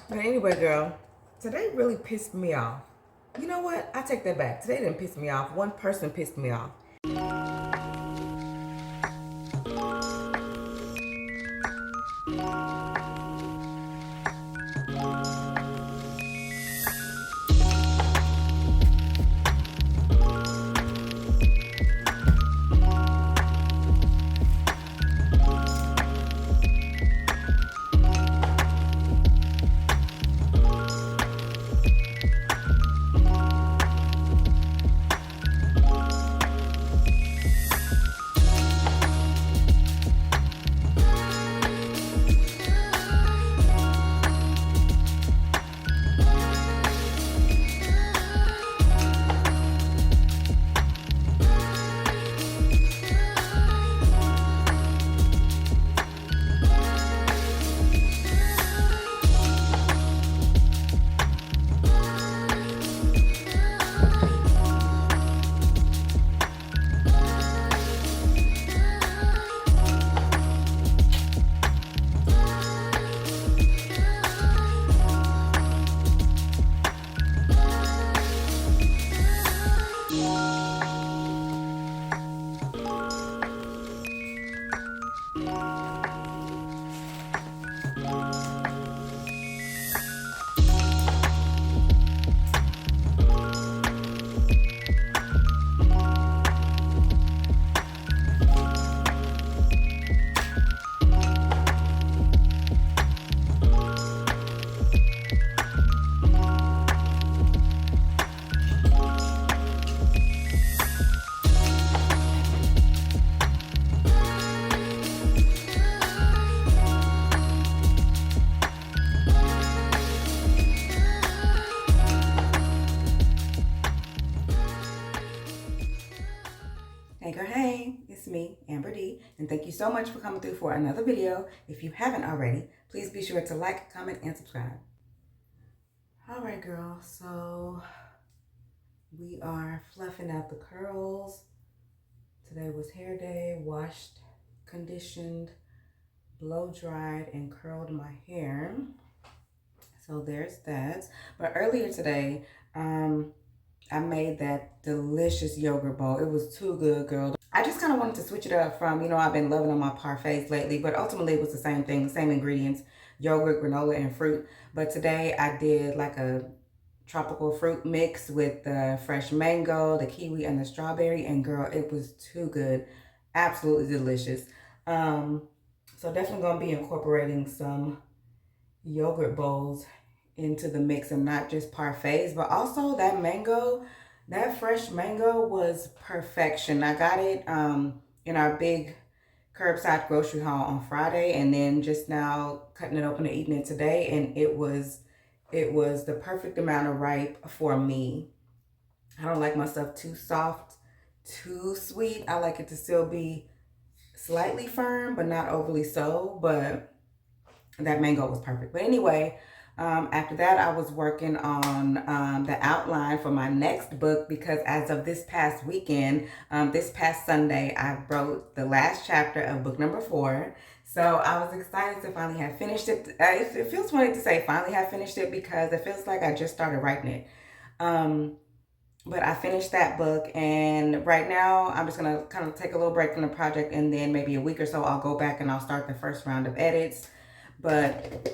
But anyway, girl, today really pissed me off. You know what? I take that back. Today didn't piss me off. One person pissed me off. Hey girl, hey, it's me, Amber D, and thank you so much for coming through for another video. If you haven't already, please be sure to like, comment, and subscribe. All right, girl, so we are fluffing out the curls. Today was hair day, washed, conditioned, blow dried, and curled my hair. So there's that. But earlier today, I made that delicious yogurt bowl. It was too good, girl. I just kind of wanted to switch it up from, I've been loving on my parfaits lately, but ultimately it was the same thing, the same ingredients, yogurt, granola, and fruit. But today I did like a tropical fruit mix with the fresh mango, the kiwi, and the strawberry. And girl, it was too good. Absolutely delicious. So definitely going to be incorporating some yogurt bowls into the mix and not just parfaits, but also that mango, that fresh mango was perfection. I got it in our big curbside grocery haul on Friday, and then just now cutting it open and eating it today, and it was the perfect amount of ripe for me. I don't like my stuff too soft, too sweet. I like it to still be slightly firm, but not overly so. But that mango was perfect. But anyway, after that, I was working on the outline for my next book, because as of this past weekend, this past Sunday, I wrote the last chapter of book number 4. So I was excited to finally have finished it. It feels funny to say finally have finished it, because it feels like I just started writing it. But I finished that book, and right now I'm just going to kind of take a little break from the project, and then maybe a week or so I'll go back and I'll start the first round of edits. But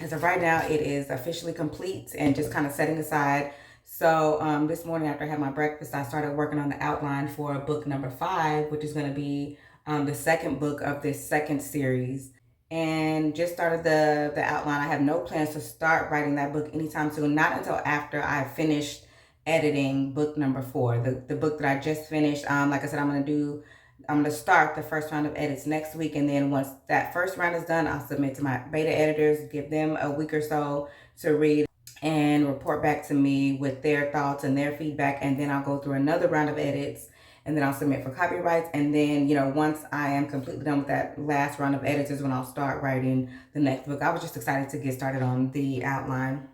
as of right now, it is officially complete and just kind of setting aside. So this morning after I had my breakfast, I started working on the outline for book number 5, which is going to be the second book of this second series. And just started the outline. I have no plans to start writing that book anytime soon, not until after I finished editing book number 4, the book that I just finished. Like I said, I'm going to start the first round of edits next week, and then once that first round is done, I'll submit to my beta editors, give them a week or so to read and report back to me with their thoughts and their feedback, and then I'll go through another round of edits, and then I'll submit for copyrights. And then, once I am completely done with that last round of edits is when I'll start writing the next book. I was just excited to get started on the outline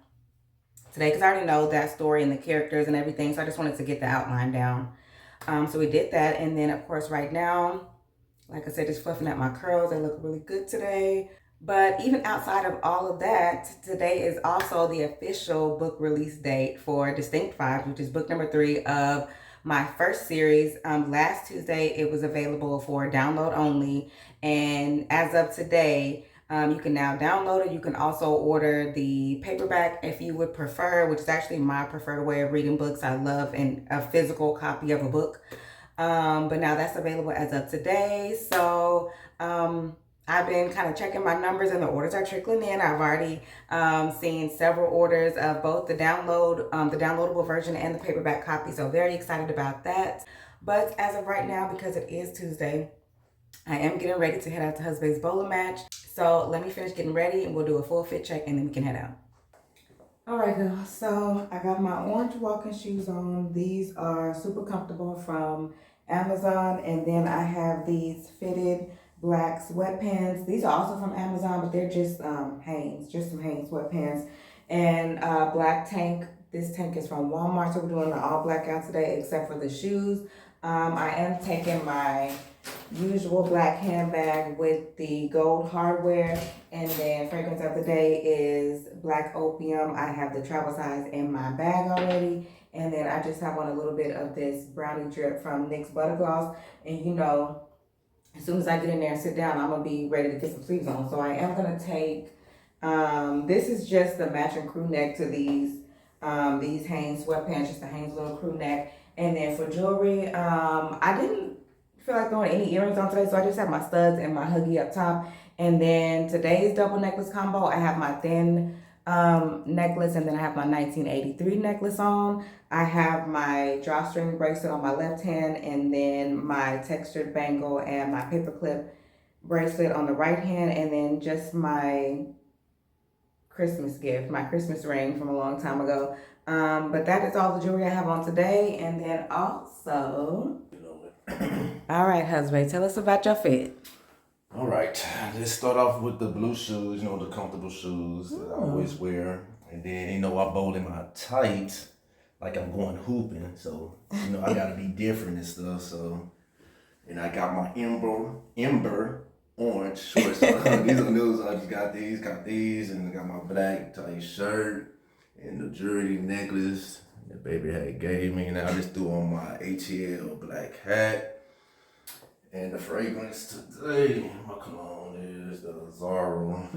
today, because I already know that story and the characters and everything, so I just wanted to get the outline down. So we did that, and then of course right now, like I said, just fluffing out my curls. They look really good today. But even outside of all of that, today is also the official book release date for Distinct Vibes, which is book number 3 of my first series. Last Tuesday, it was available for download only. And as of today, you can now download it. You can also order the paperback if you would prefer, which is actually my preferred way of reading books. I love a physical copy of a book. But now that's available as of today. So I've been kind of checking my numbers and the orders are trickling in. I've already seen several orders of both the downloadable version and the paperback copy. So very excited about that. But as of right now, because it is Tuesday, I am getting ready to head out to Husband's bowling match. So let me finish getting ready and we'll do a full fit check and then we can head out. All right, girl. So I got my orange walking shoes on. These are super comfortable from Amazon. And then I have these fitted black sweatpants. These are also from Amazon, but they're just Hanes, just some Hanes sweatpants. And black tank. This tank is from Walmart. So we're doing an all black out today, except for the shoes. I am taking my usual black handbag with the gold hardware, and then fragrance of the day is black opium. I have the travel size in my bag already, and then I just have on a little bit of this brownie drip from NYX Butter Gloss. And you know, as soon as I get in there and sit down, I'm gonna be ready to get some sleeves on. So I am gonna take this is just the matching crew neck to these Hanes sweatpants, just the Hanes little crew neck. And then for jewelry, I didn't feel like throwing any earrings on today, so I just have my studs and my huggy up top. And then today's double necklace combo, I have my thin necklace, and then I have my 1983 necklace on. I have my drawstring bracelet on my left hand, and then my textured bangle and my paperclip bracelet on the right hand, and then just my Christmas gift, my Christmas ring from a long time ago. But that is all the jewelry I have on today. And then also, all right, husband, tell us about your fit. All right, let's start off with the blue shoes, the comfortable shoes that I always wear. And then, I bowl in my tights like I'm going hooping. So, I got to be different and stuff. So, and I got my Ember orange shorts. These are new. I just got these, and I got my black tight shirt and the jewelry necklace the baby had gave me. And I just threw on my ATL black hat. And the fragrance today, my cologne is the Zara.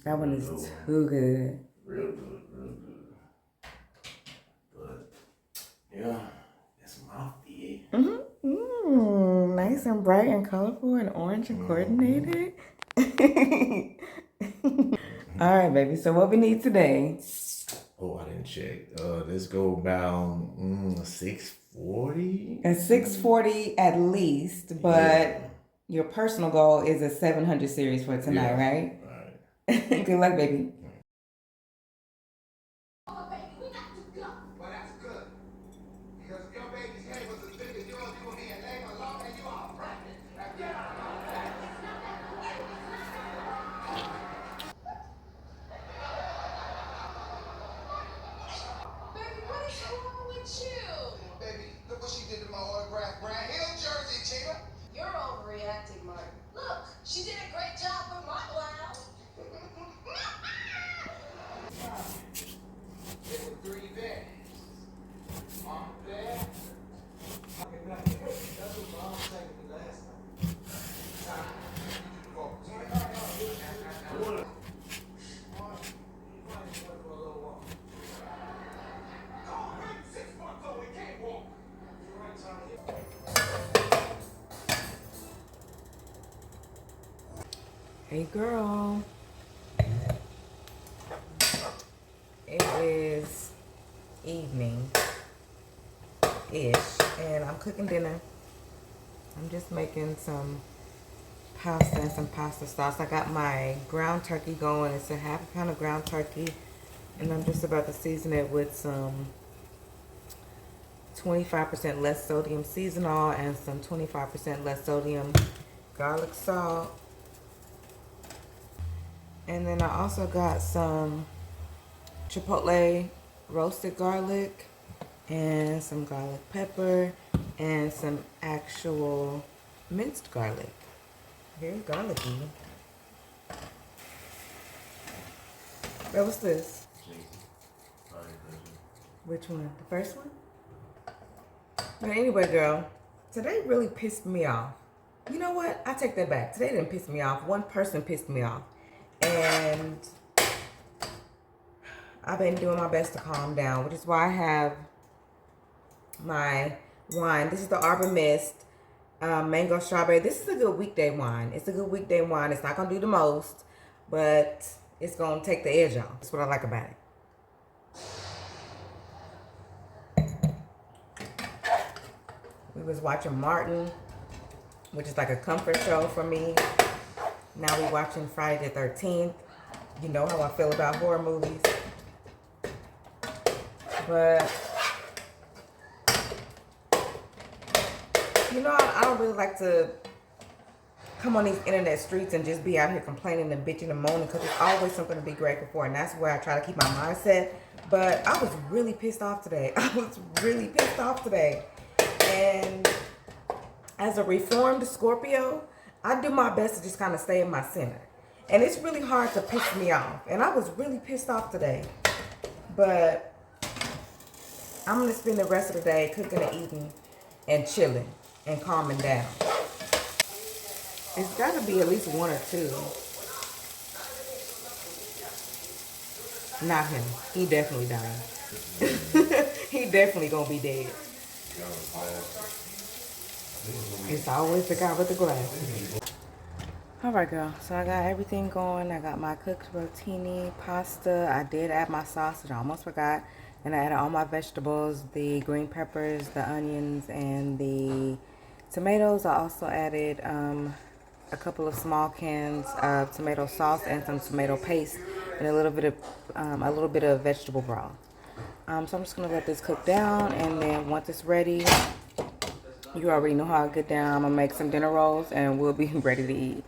That one is too good. Real good, real good. But yeah, that's my fit. Nice and bright and colorful and orange and coordinated. All right, baby. So what we need today? Oh, I didn't check. Let's go about 640. At 640 at least, but your personal goal is a 700 series for tonight, right? All right. Good luck, baby. She did a great job with my blouse. There were 3 bears. Mom bear. That's what Mom said the last time. Hey, girl. It is evening-ish, and I'm cooking dinner. I'm just making some pasta and some pasta sauce. I got my ground turkey going. It's a half pound of ground turkey, and I'm just about to season it with some 25% less sodium seasonal and some 25% less sodium garlic salt. And then I also got some chipotle roasted garlic and some garlic pepper and some actual minced garlic. Very garlicky. What was this? Which one? The first one? But anyway, girl, today really pissed me off. You know what? I take that back. Today didn't piss me off. One person pissed me off. And I've been doing my best to calm down, which is why I have my wine. This is the Arbor Mist Mango Strawberry. This is a good weekday wine. It's a good weekday wine. It's not going to do the most, but it's going to take the edge off. That's what I like about it. We was watching Martin, which is like a comfort show for me. Now we're watching Friday the 13th. You know how I feel about horror movies. But, you know, I don't really like to come on these internet streets and just be out here complaining and bitching and moaning, because there's always something to be grateful for, and that's where I try to keep my mindset. But I was really pissed off today. And as a reformed Scorpio, I do my best to just kind of stay in my center. And it's really hard to piss me off. And I was really pissed off today. But I'm going to spend the rest of the day cooking and eating and chilling and calming down. It's got to be at least one or two. Not him. He definitely died. He definitely going to be dead. It's always the guy with the glasses. Alright, girl. So I got everything going. I got my cooked rotini, pasta. I did add my sausage. I almost forgot. And I added all my vegetables, the green peppers, the onions, and the tomatoes. I also added a couple of small cans of tomato sauce and some tomato paste, and a little bit of vegetable broth. So I'm just gonna let this cook down, and then once it's ready, you already know how I get down. I'm gonna make some dinner rolls, and we'll be ready to eat.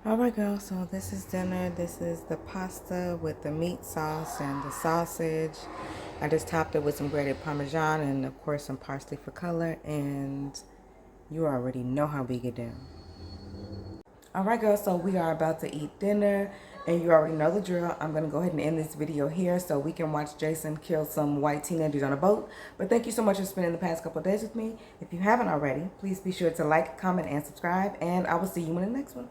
Alright, girl, so this is dinner. This is the pasta with the meat sauce and the sausage. I just topped it with some grated Parmesan and, of course, some parsley for color. And you already know how we get down. Alright, girl, so we are about to eat dinner. And you already know the drill. I'm going to go ahead and end this video here so we can watch Jason kill some white teenagers on a boat. But thank you so much for spending the past couple of days with me. If you haven't already, please be sure to like, comment, and subscribe. And I will see you in the next one.